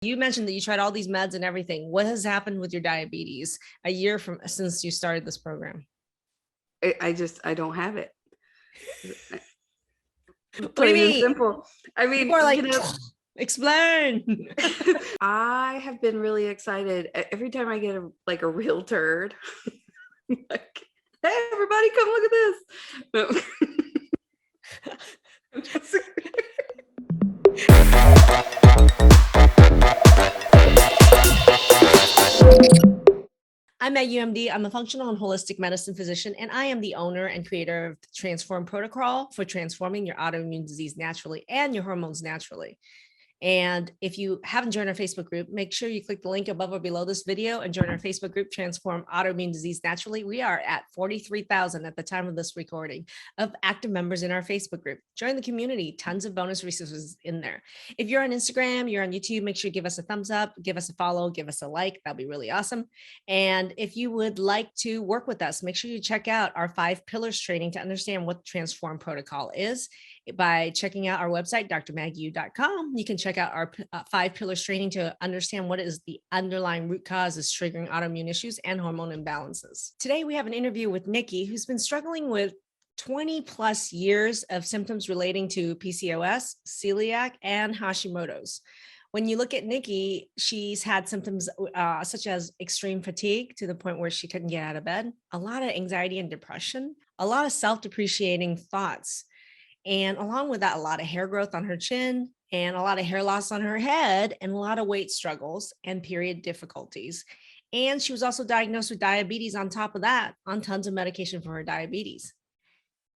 You mentioned that you tried all these meds and everything. What has happened with your diabetes a year since you started this program? I don't have it. What do you Plain and mean? simple. I mean, People are like, explain. I have been really excited every time I get a real turd. Like, hey, everybody, come look at this. No. I'm just I'm Maggie, UMD. I'm a functional and holistic medicine physician, and I am the owner and creator of the Transform Protocol for transforming your autoimmune disease naturally and your hormones naturally. And if you haven't joined our Facebook group, make sure you click the link above or below this video and join our Facebook group, Transform Autoimmune Disease Naturally. We are at 43,000 at the time of this recording of active members in our Facebook group. Join the community, tons of bonus resources in there. If you're on Instagram, you're on YouTube, make sure you give us a thumbs up, give us a follow, give us a like. That'll be really awesome. And if you would like to work with us, make sure you check out our 5 pillars training to understand what the Transform Protocol is. By checking out our website, drmaggie.com. You can check out our 5 pillars training to understand what is the underlying root causes triggering autoimmune issues and hormone imbalances. Today, we have an interview with Nikki, who's been struggling with 20 plus years of symptoms relating to PCOS, celiac, and Hashimoto's. When you look at Nikki, she's had symptoms such as extreme fatigue to the point where she couldn't get out of bed, a lot of anxiety and depression, a lot of self-depreciating thoughts. And along with that, a lot of hair growth on her chin and a lot of hair loss on her head and a lot of weight struggles and period difficulties. And she was also diagnosed with diabetes on top of that, on tons of medication for her diabetes.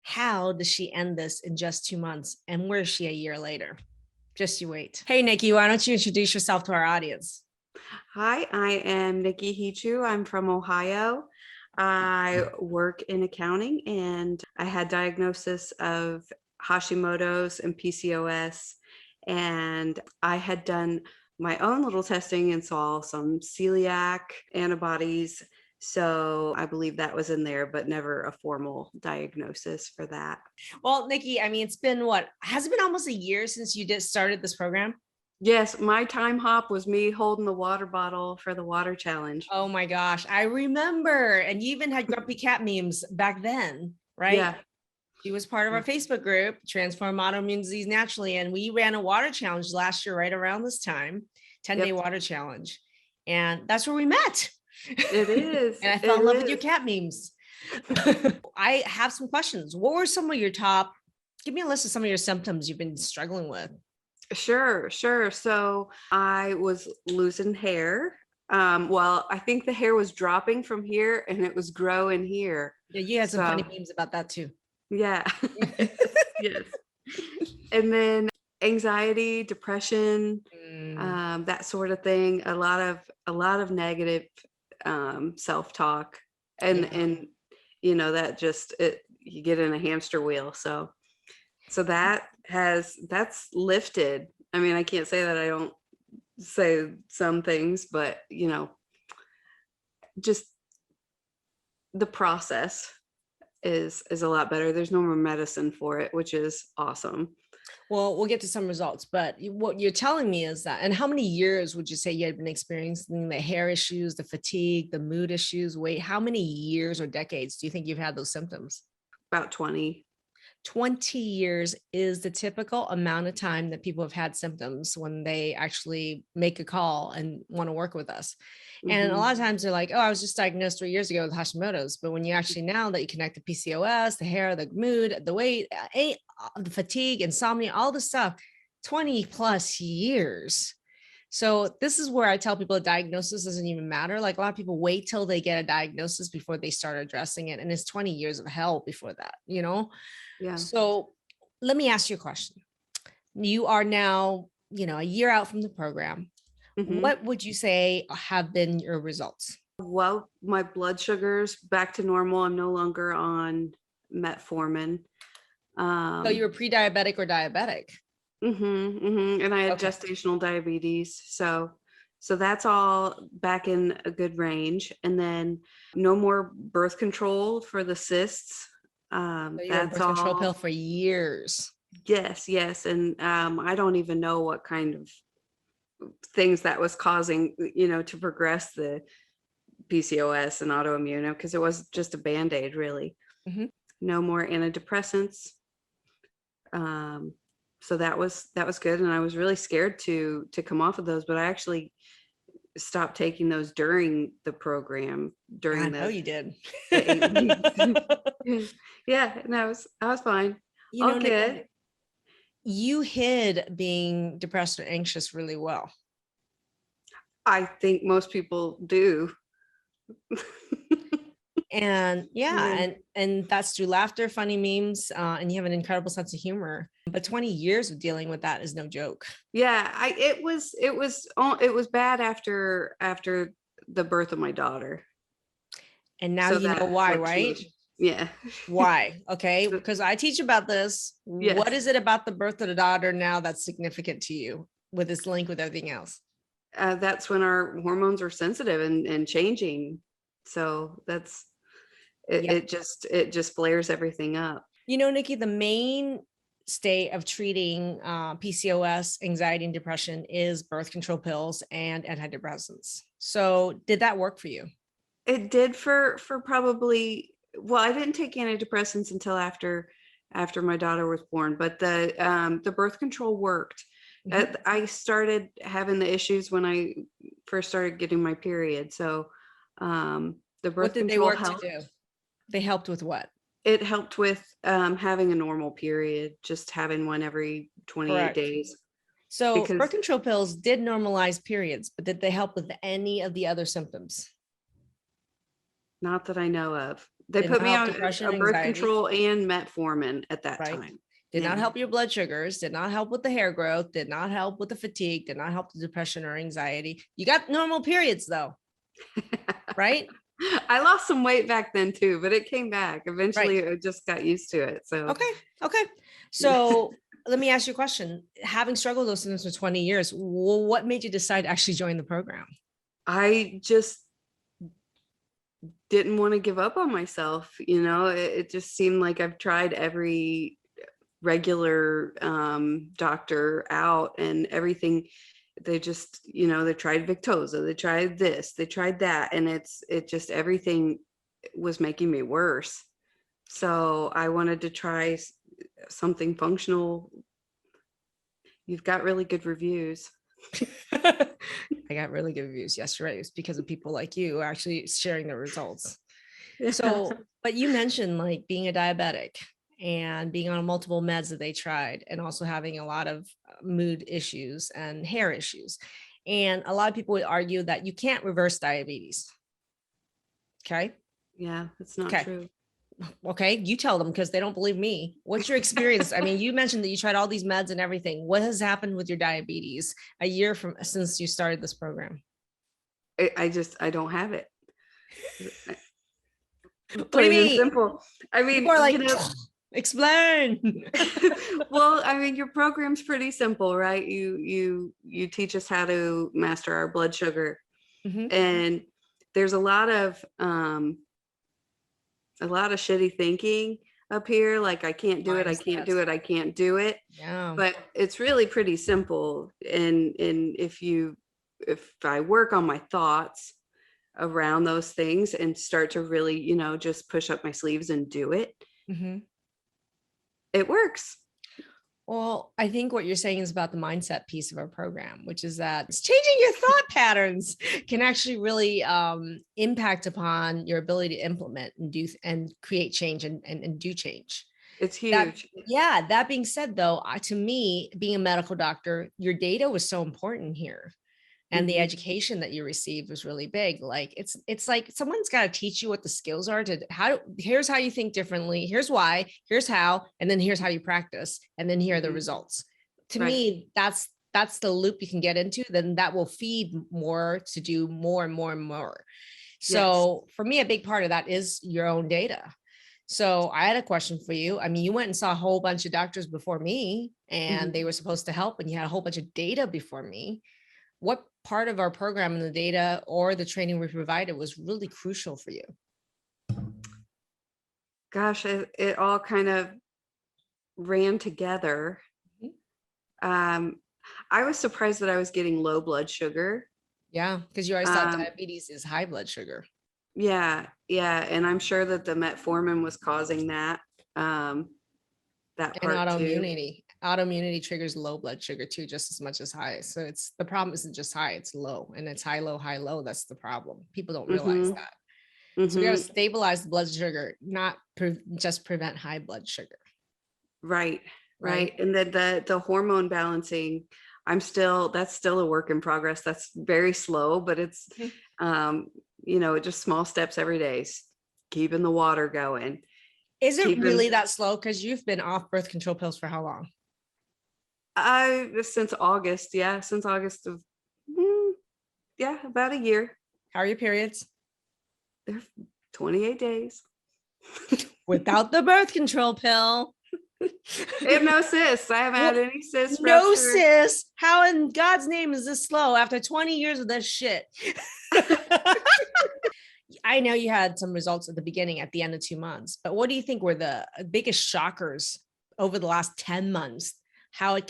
How does she end this in just 2 months? And where is she a year later? Just you wait. Hey, Nikki, why don't you introduce yourself to our audience? Hi, I am Nikki Hichu. I'm from Ohio. I work in accounting, and I had diagnosis of Hashimoto's and PCOS, and I had done my own little testing and saw some celiac antibodies. So I believe that was in there, but never a formal diagnosis for that. Well, Nikki, I mean, it's been has it been almost a year since you started this program? Yes, my time hop was me holding the water bottle for the water challenge. Oh my gosh, I remember. And you even had grumpy cat memes back then, right? Yeah. She was part of our Facebook group, Transform Autoimmune Disease Naturally. And we ran a water challenge last year, right around this time, 10-day water challenge. And that's where we met. It is. And I fell in love with your cat memes. I have some questions. What were some of your give me a list of some of your symptoms you've been struggling with. Sure. So I was losing hair. Well, I think the hair was dropping from here and it was growing here. Yeah, you had some funny memes about that too. Yeah. Yes. And then anxiety, depression, that sort of thing. A lot of negative self-talk, and you know, that just you get in a hamster wheel. So that's lifted. I mean, I can't say that I don't say some things, but you know, just the process is a lot better. There's no more medicine for it, which is awesome. Well, we'll get to some results, but what you're telling me is that, and how many years would you say you had been experiencing the hair issues, the fatigue, the mood issues, weight? How many years or decades do you think you've had those symptoms? About 20. 20 years is the typical amount of time that people have had symptoms when they actually make a call and want to work with us. And a lot of times they're like, oh, I was just diagnosed 3 years ago with Hashimoto's. But when you actually, now that you connect the PCOS, the hair, the mood, the weight, the fatigue, insomnia, all the stuff, 20 plus years. So this is where I tell people a diagnosis doesn't even matter. Like a lot of people wait till they get a diagnosis before they start addressing it. And it's 20 years of hell before that, you know? Yeah. So let me ask you a question. You are now, a year out from the program. What would you say have been your results? Well, my blood sugar's back to normal. I'm no longer on metformin. So you were pre-diabetic or diabetic? And I had gestational diabetes. So that's all back in a good range. And then no more birth control for the cysts. So you were on birth control pill for years. Yes. And I don't even know what kind of things that was causing, to progress the PCOS and autoimmune, because it was just a Band-Aid, really. Mhm. No more antidepressants. So that was good. And I was really scared to come off of those, but I actually stopped taking those during the program, I during know you did. the 8 weeks. Yeah, and I was fine. You All know, good. Nikki, you hid being depressed or anxious really well. I think most people do. And yeah, Yeah. and that's through laughter, funny memes, and you have an incredible sense of humor. But 20 years of dealing with that is no joke. Yeah, it was bad after the birth of my daughter. And now So you know that why, right? fluctuated. Yeah. Why? Okay, because I teach about this. Yes. What is it about the birth of the daughter now that's significant to you with this link with everything else? That's when our hormones are sensitive and changing. So that's it, Yeah. it just flares everything up. You know, Nikki, the main state of treating PCOS, anxiety, and depression is birth control pills and antidepressants. So, did that work for you? It did for probably, well, I didn't take antidepressants until after my daughter was born, but the birth control worked. Mhm. I started having the issues when I first started getting my period. So the What birth did they control work to helped. do? They helped with what? It helped with having a normal period, just having one every 28 Correct. days. So, birth Because control pills did normalize periods, but did they help with any of the other symptoms? not that I know of. They Did not put me help on depression, a birth anxiety, control and metformin at that right? time. Did not Yeah. help your blood sugars, did not help with the hair growth, did not help with the fatigue, did not help the depression or anxiety. You got normal periods though, right? I lost some weight back then too, but it came back. Right. Eventually, I just got used to it. So Okay. Okay. So let me ask you a question. Having struggled with those symptoms for 20 years, what made you decide to actually join the program? I just didn't want to give up on myself. It just seemed like I've tried every regular doctor out and everything. They just, they tried Victoza, they tried this, they tried that, and it just everything was making me worse. So I wanted to try something functional. You've got really good reviews. I got really good reviews. Yes, you're right. It's because of people like you actually sharing the results. So, but you mentioned like being a diabetic and being on multiple meds that they tried, and also having a lot of mood issues and hair issues. And a lot of people would argue that you can't reverse diabetes. Okay. Yeah, it's not Okay. true. Okay. You tell them because they don't believe me. What's your experience? I mean, you mentioned that you tried all these meds and everything. What has happened with your diabetes a year from since you started this program? I don't have it. What do you Plain and mean? simple. I mean, People are like, explain. well, I mean, your program's pretty simple, right? You teach us how to master our blood sugar, Mhm. and there's a lot of shitty thinking up here, like I can't do it, I can't do it, I can't do it. Yeah. But it's really pretty simple. And if I work on my thoughts around those things and start to really, just push up my sleeves and do it, Mhm. it works. Well, I think what you're saying is about the mindset piece of our program, which is that it's changing your thought patterns can actually really impact upon your ability to implement and do and create change and do change. It's That, huge. yeah, that being said, though, to me, being a medical doctor, your data was so important here. And the Mhm. education that you received was really big. Like it's like someone's got to teach you what the skills are to here's how you think differently, here's why, here's how, and then here's how you practice, and then here are the Mhm. results. To Right. me, that's the loop you can get into, then that will feed more to do more and more and more. Yes. So for me, a big part of that is your own data. So I had a question for you. I mean, you went and saw a whole bunch of doctors before me, and Mhm. they were supposed to help, and you had a whole bunch of data before me. What part of our program and the data or the training we provided was really crucial for you? Gosh, it all kind of ran together. Mhm. I was surprised that I was getting low blood sugar. Yeah, because you always thought Um, diabetes is high blood sugar. yeah, yeah, and I'm sure that the metformin was causing um, that And part too. autoimmunity triggers low blood sugar too, just as much as high. So it's the problem isn't just high, it's low, and it's high, low, high, low. That's the problem. People don't realize Mm-hmm. that. So we got to Mm-hmm. stabilize the blood sugar, not just prevent high blood sugar, Right, right? right. And then the hormone balancing, that's still a work in progress. That's very slow, but it's Mhm. um, just small steps every day. Keeping the water going. Is it Keeping really that slow? Because you've been off birth control pills for how long? I since August, yeah, since August of yeah, about a year. How are your periods? They're 28 days. Without the birth control pill. I have no cysts. I haven't had any cysts No, rupture. sis. How in God's name is this slow after 20 years of this shit? I know you had some results at the beginning at the end of 2 months, but what do you think were the biggest shockers over the last 10 months?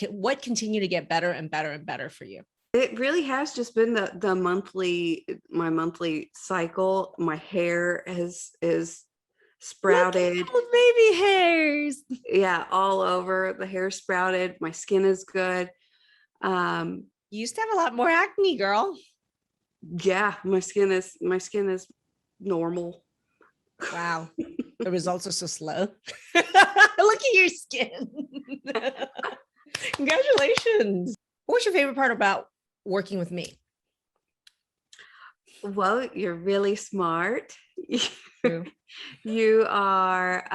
What continued to get better and better and better for you? It really has just been my monthly cycle. My hair is Look at sprouted. those baby hairs. Yeah, all over. The hair sprouted. My skin is good. Um, You used to have a lot more acne, girl. yeah, my skin is normal. Wow. The results are so slow. Look at your skin. Congratulations. What's your favorite part about working with me? Well, you're really smart. True. You are,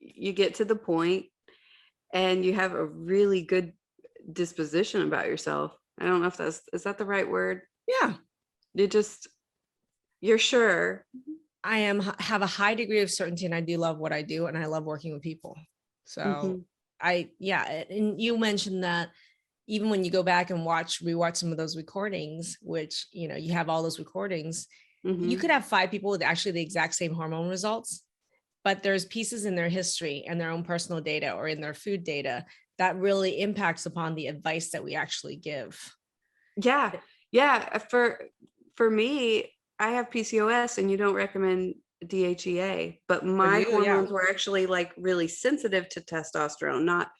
you get to the point and you have a really good disposition about yourself. I don't know if is that the right word? Yeah. You're sure. Have a high degree of certainty and I do love what I do and I love working with people. So Mhm, and you mentioned that even when you go back and rewatch some of those recordings, which, you have all those recordings, you mhm. could have 5 people with actually the exact same hormone results, but there's pieces in their history and their own personal data or in their food data that really impacts upon the advice that we actually give. Yeah, yeah. For me, I have PCOS, and you don't recommend DHEA, but For my you, yeah. hormones were actually like really sensitive to testosterone, not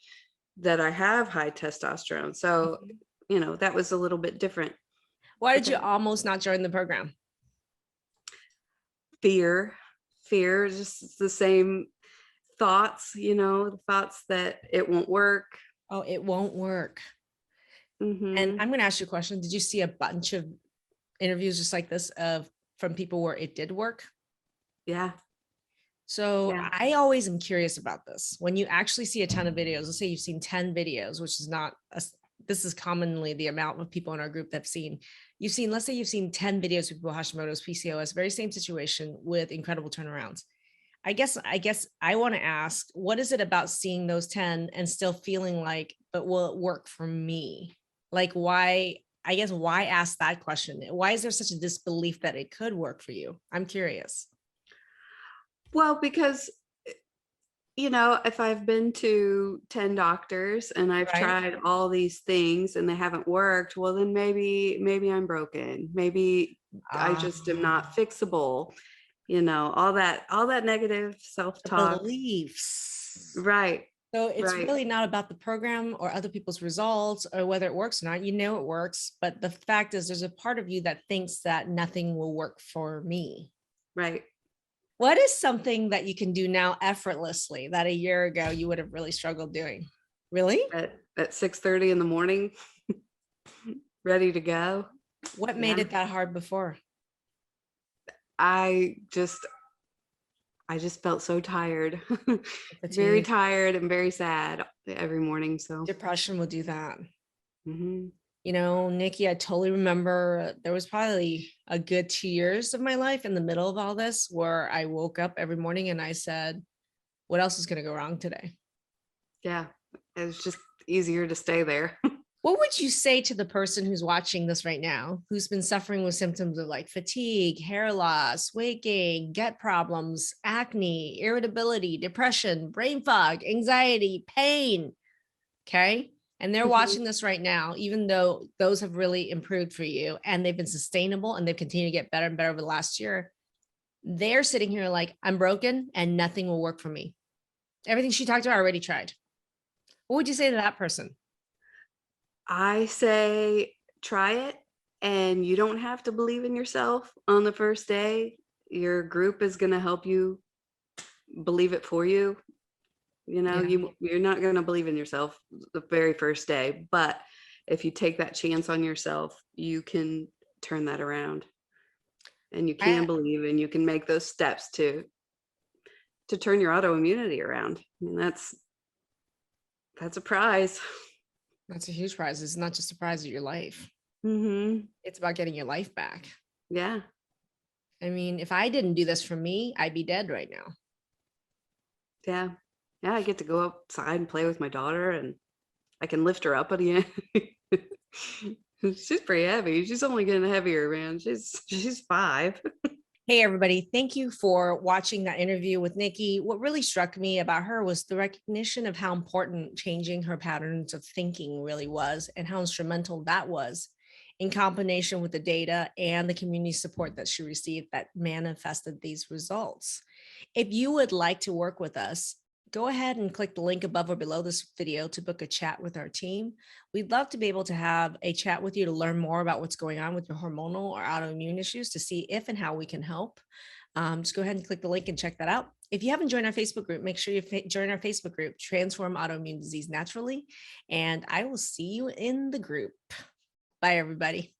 that I have high testosterone. So, that was a little bit different. Why But did you almost not join the program? fear, fear, just the same thoughts, the thoughts that it won't work. Oh, it won't work. And Hmm. I'm going to ask you a question. Did you see a bunch of interviews just like this from people where it did work? Yeah, So yeah. I always am curious about this. When you actually see a ton of videos, let's say you've seen 10 videos, which is not this is commonly the amount of people in our group that let's say you've seen 10 videos of people with Hashimoto's, PCOS, very same situation with incredible turnarounds. I guess I want to ask, what is it about seeing those 10 and still feeling like, but will it work for me? Like why ask that question? Why is there such a disbelief that it could work for you? I'm curious. Well, because if I've been to 10 doctors and I've Right? tried all these things and they haven't worked, well, then maybe I'm broken. Maybe I just am not Ah, fixable. All that negative the self-talk. beliefs. Right, So it's right, really not about the program or other people's results or whether it works or not. You know it works, but the fact is there's a part of you that thinks that nothing will work for me. right. What is something that you can do now effortlessly that a year ago you would have really struggled doing? Really? At 6:30 in the morning, ready to go. What made Yeah. it that hard before? I just I just felt so tired. Very Fatigue, tired and very sad every morning. So, depression will do that. mhm. Nikki, I totally remember there was probably a good 2 years of my life in the middle of all this where I woke up every morning and I said, what else is going to go wrong today? Yeah, it was just easier to stay there. What would you say to the person who's watching this right now, who's been suffering with symptoms of like fatigue, hair loss, weight gain, gut problems, acne, irritability, depression, brain fog, anxiety, pain? Okay. And they're watching this right now, even though those have really improved for you and they've been sustainable and they've continued to get better and better over the last year. They're sitting here like, I'm broken and nothing will work for me. Everything she talked about, I already tried. What would you say to that person? I say try it, and you don't have to believe in yourself on the first day. Your group is going to help you believe it for you. You know, Yeah. you're not going to believe in yourself the very first day, but if you take that chance on yourself, you can turn that around, and you can I, believe, and you can make those steps to turn your autoimmunity around. And that's a prize. that's a huge prize. It's not just a prize of your life. Mhm. It's about getting your life back. Yeah. I mean, if I didn't do this for me, I'd be dead right now. Yeah. Yeah, I get to go outside and play with my daughter, and I can lift her up again. She's pretty heavy. She's only getting heavier, man. She's 5. Hey, everybody. Thank you for watching that interview with Nikki. What really struck me about her was the recognition of how important changing her patterns of thinking really was and how instrumental that was in combination with the data and the community support that she received that manifested these results. If you would like to work with us, go ahead and click the link above or below this video to book a chat with our team. We'd love to be able to have a chat with you to learn more about what's going on with your hormonal or autoimmune issues to see if and how we can help. Just go ahead and click the link and check that out. If you haven't joined our Facebook group, make sure you join our Facebook group, Transform Autoimmune Disease Naturally. And I will see you in the group. Bye, everybody.